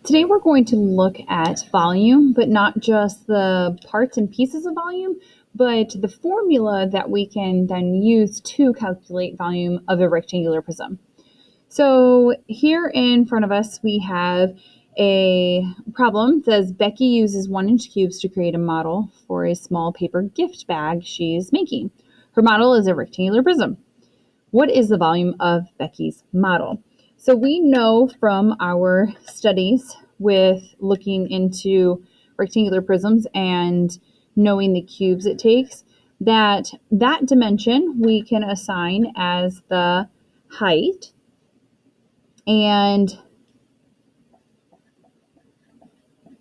Today we're going to look at volume, but not just the parts and pieces of volume, but the formula that we can then use to calculate volume of a rectangular prism. So here in front of us we have a problem that says Becky uses 1-inch cubes to create a model for a small paper gift bag she's making. Her model is a rectangular prism. What is the volume of Becky's model? So we know from our studies with looking into rectangular prisms and knowing the cubes it takes, that dimension we can assign as the height, and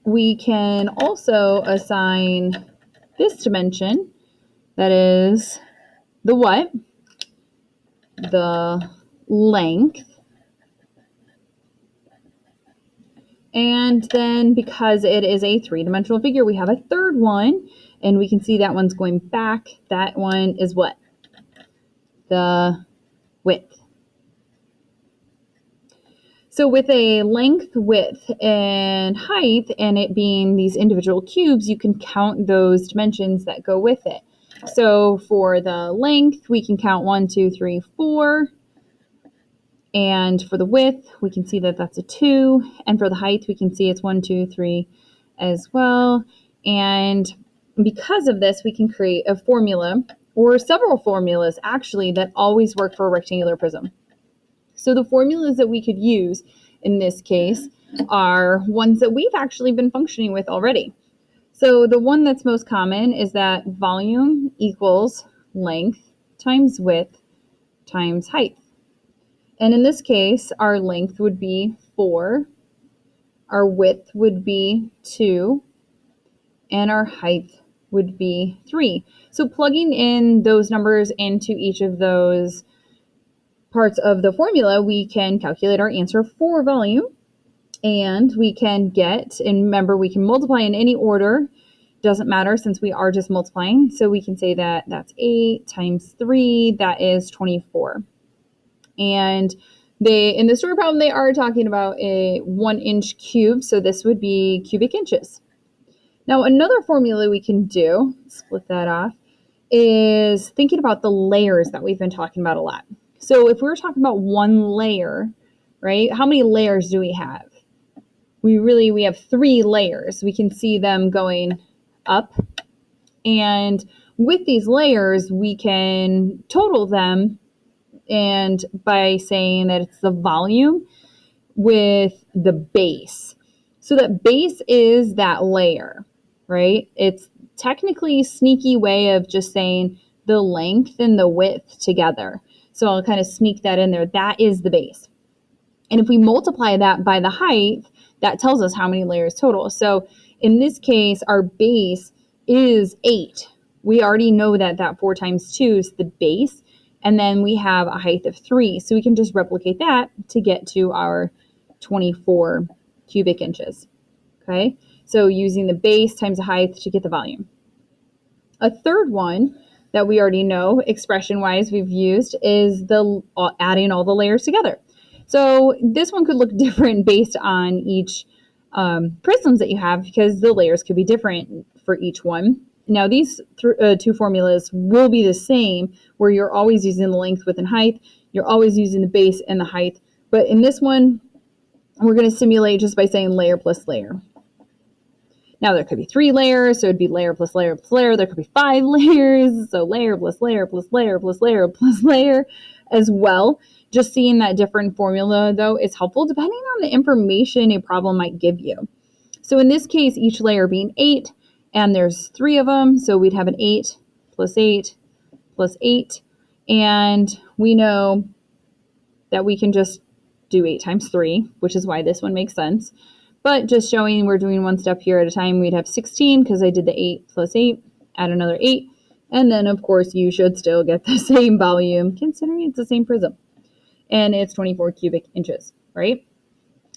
we can also assign this dimension, that is the what? The length. And then because it is a three-dimensional figure, we have a third one, and we can see that one's going back. That one is what? The width. So with a length, width, and height, and it being these individual cubes, you can count those dimensions that go with it. So for the length, we can count 1, 2, 3, 4. And for the width, we can see that that's a 2. And for the height, we can see it's 1, 2, 3 as well. And because of this, we can create a formula, or several formulas actually, that always work for a rectangular prism. So the formulas that we could use in this case are ones that we've actually been functioning with already. So the one that's most common is that volume equals length times width times height. And in this case, our length would be 4, our width would be 2, and our height would be 3. So plugging in those numbers into each of those parts of the formula, we can calculate our answer for volume, and we can get, and remember, we can multiply in any order. Doesn't matter since we are just multiplying. So we can say that that's 8 times 3, that is 24. And in the story problem, they are talking about a 1-inch cube, so this would be cubic inches. Now, another formula we can do, split that off, is thinking about the layers that we've been talking about a lot. So if we were talking about one layer, right, how many layers do we have? We have 3 layers. We can see them going up, and with these layers, we can total them, and by saying that it's the volume with the base. So that base is that layer, right? It's technically a sneaky way of just saying the length and the width together. So I'll kind of sneak that in there. That is the base. And if we multiply that by the height, that tells us how many layers total. So in this case, our base is 8. We already know that 4 times 2 is the base. And then we have a height of 3. So we can just replicate that to get to our 24 cubic inches. Okay, so using the base times the height to get the volume. A third one that we already know, expression-wise, we've used is the adding all the layers together. So this one could look different based on each prisms that you have, because the layers could be different for each one. Now, these 2 formulas will be the same, where you're always using the length, width, and height. You're always using the base and the height. But in this one, we're going to simulate just by saying layer plus layer. Now, there could be 3 layers, so it'd be layer plus layer plus layer. There could be 5 layers, so layer plus layer plus layer plus layer plus layer as well. Just seeing that different formula, though, is helpful depending on the information a problem might give you. So in this case, each layer being 8, and there's 3 of them, so we'd have an 8 plus 8 plus 8, and we know that we can just do 8 times 3, which is why this one makes sense. But just showing we're doing one step here at a time, we'd have 16 because I did the 8 plus 8, add another 8, and then of course you should still get the same volume considering it's the same prism. And it's 24 cubic inches, right?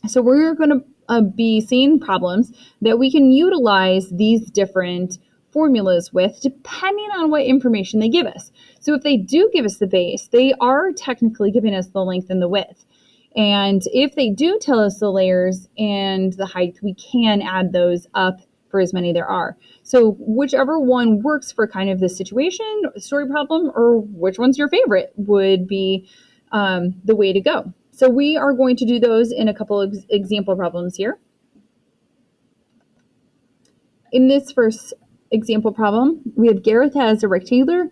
So we're going to be seeing problems that we can utilize these different formulas with depending on what information they give us. So if they do give us the base, they are technically giving us the length and the width. And if they do tell us the layers and the height, we can add those up for as many there are. So whichever one works for kind of this situation, story problem, or which one's your favorite would be the way to go. So we are going to do those in a couple of example problems here. In this first example problem, we have Gareth has a rectangular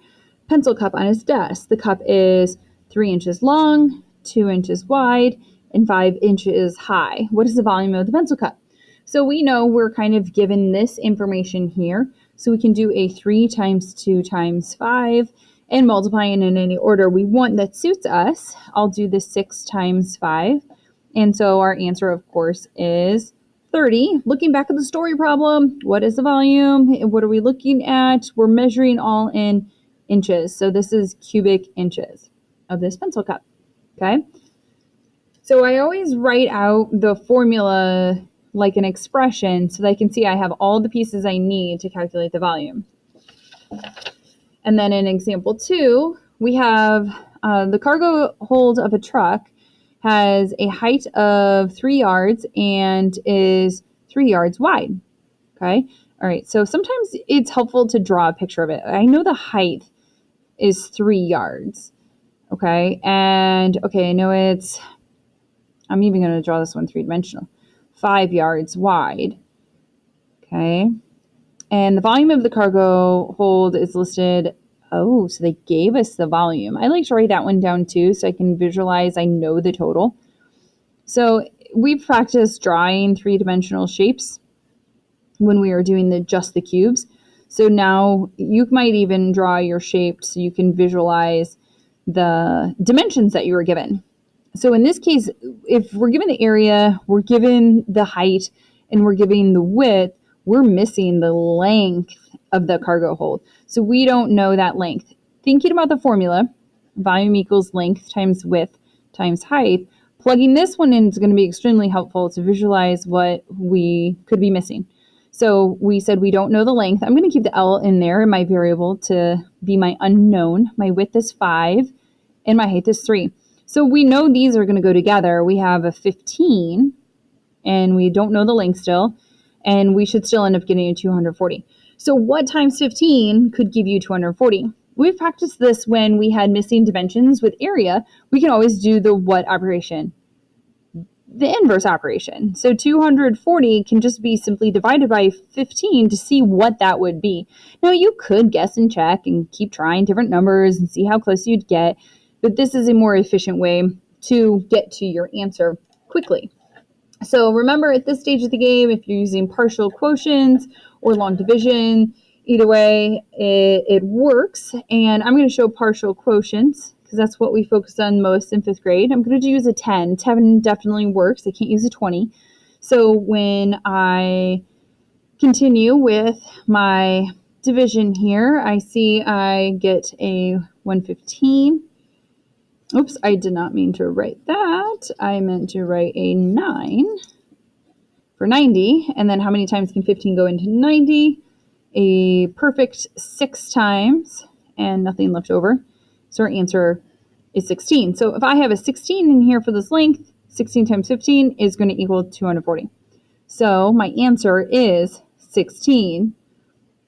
pencil cup on his desk. The cup is 3 inches long, 2 inches wide, and 5 inches high. What is the volume of the pencil cup? So we know we're kind of given this information here. So we can do a 3 times 2 times 5 and multiplying in any order we want that suits us. I'll do the 6 times 5. And so our answer, of course, is 30. Looking back at the story problem, what is the volume? What are we looking at? We're measuring all in inches. So this is cubic inches of this pencil cup. Okay. So I always write out the formula like an expression so that I can see I have all the pieces I need to calculate the volume. And then in example 2, we have the cargo hold of a truck has a height of 3 yards and is 3 yards wide. Okay. All right. So sometimes it's helpful to draw a picture of it. I know the height is 3 yards. Okay. And okay, I know I'm even going to draw this one 3-dimensional. 5 yards wide. Okay. And the volume of the cargo hold is listed. Oh, so they gave us the volume. I like to write that one down too so I can visualize, I know the total. So we've practiced drawing 3-dimensional shapes when we are doing just the cubes. So now you might even draw your shape so you can visualize the dimensions that you were given. So in this case, if we're given the area, we're given the height, and we're giving the width, we're missing the length of the cargo hold. So we don't know that length. Thinking about the formula, volume equals length times width times height, plugging this one in is going to be extremely helpful to visualize what we could be missing. So we said we don't know the length. I'm going to keep the L in there in my variable to be my unknown. My width is 5 and my height is 3. So we know these are going to go together. We have a 15 and we don't know the length still, and we should still end up getting a 240. So what times 15 could give you 240? We've practiced this when we had missing dimensions with area. We can always do the what operation? The inverse operation. So 240 can just be simply divided by 15 to see what that would be. Now you could guess and check and keep trying different numbers and see how close you'd get, but this is a more efficient way to get to your answer quickly. So remember, at this stage of the game, if you're using partial quotients or long division, either way, it works. And I'm going to show partial quotients because that's what we focused on most in 5th grade. I'm going to use a 10. 10 definitely works. I can't use a 20. So when I continue with my division here, I see I get a 115. Oops, I did not mean to write that. I meant to write a 9 for 90. And then how many times can 15 go into 90? A perfect 6 times and nothing left over. So our answer is 16. So if I have a 16 in here for this length, 16 times 15 is going to equal 240. So my answer is 16.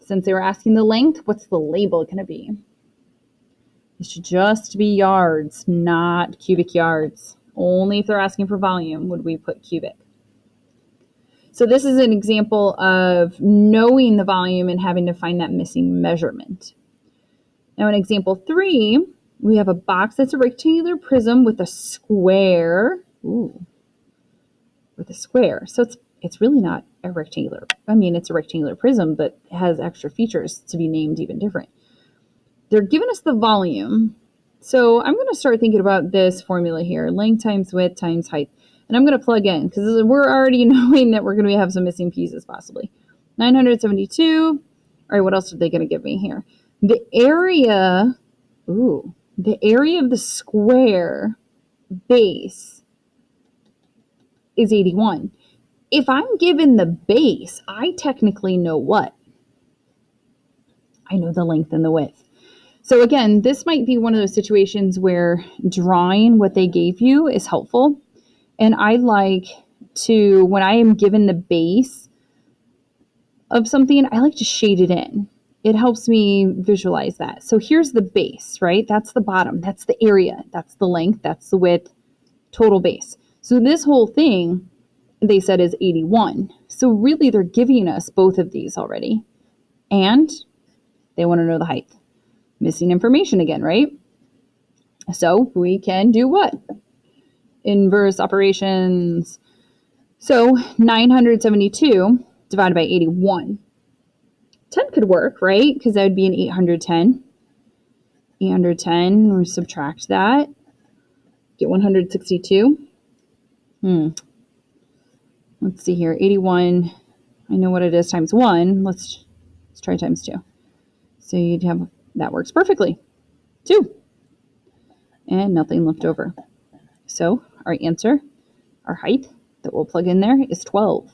Since they were asking the length, what's the label going to be? It should just be yards, not cubic yards. Only if they're asking for volume would we put cubic. So this is an example of knowing the volume and having to find that missing measurement. Now in example 3, we have a box that's a rectangular prism with a square. Ooh, with a square. So it's really not a rectangular. I mean, it's a rectangular prism, but it has extra features to be named even different. They're giving us the volume. So I'm going to start thinking about this formula here, length times width times height. And I'm going to plug in because we're already knowing that we're going to have some missing pieces possibly. 972. All right, what else are they going to give me here? The area of the square base is 81. If I'm given the base, I technically know what? I know the length and the width. So again, this might be one of those situations where drawing what they gave you is helpful. And I like to, when I am given the base of something, I like to shade it in. It helps me visualize that. So here's the base, right? That's the bottom. That's the area. That's the length. That's the width. Total base. So this whole thing, they said, is 81. So really, they're giving us both of these already. And they want to know the height. Missing information again, right? So we can do what? Inverse operations. So 972 divided by 81. 10 could work, right? Because that would be an 810. 810, we subtract that. Get 162. Let's see here. 81. I know what it is times 1. Let's try times 2. So you'd have, that works perfectly. 2. And nothing left over. So our answer, our height that we'll plug in there is 12.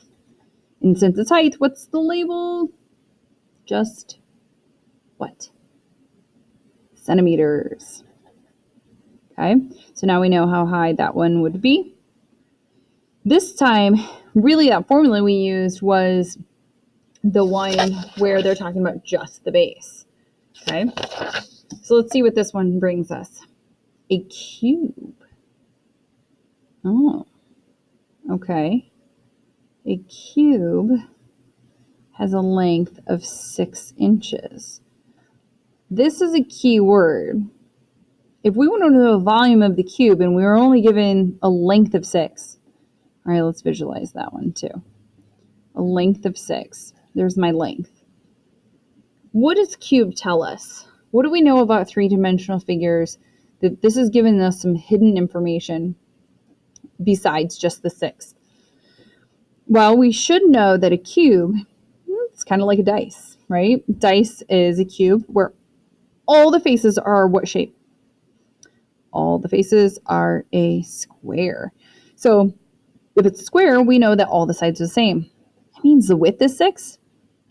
And since it's height, what's the label? Just what? Centimeters. Okay, so now we know how high that one would be. This time, really that formula we used was the one where they're talking about just the base. Okay, so let's see what this one brings us. A cube. Oh, okay. A cube has a length of 6 inches. This is a key word. If we want to know the volume of the cube and we were only given a length of 6, all right, let's visualize that one too. A length of 6. There's my length. What does cube tell us? What do we know about three-dimensional figures? That this is giving us some hidden information besides just the 6. Well, we should know that a cube, it's kind of like a dice, right? Dice is a cube where all the faces are what shape? All the faces are a square. So if it's a square, we know that all the sides are the same. That means the width is 6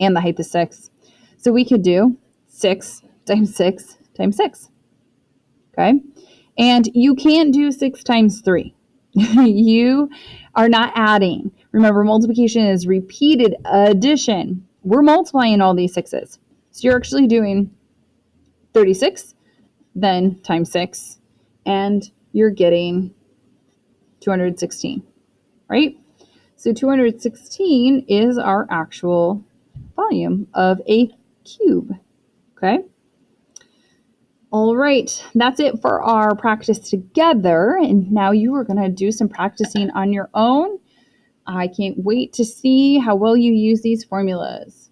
and the height is 6. So we could do 6 times 6 times 6. Okay? And you can't do 6 times 3. You are not adding. Remember, multiplication is repeated addition. We're multiplying all these 6's. So you're actually doing 36, then times 6, and you're getting 216, right? So 216 is our actual volume of a cube, okay? All right, that's it for our practice together, and now you are going to do some practicing on your own. I can't wait to see how well you use these formulas.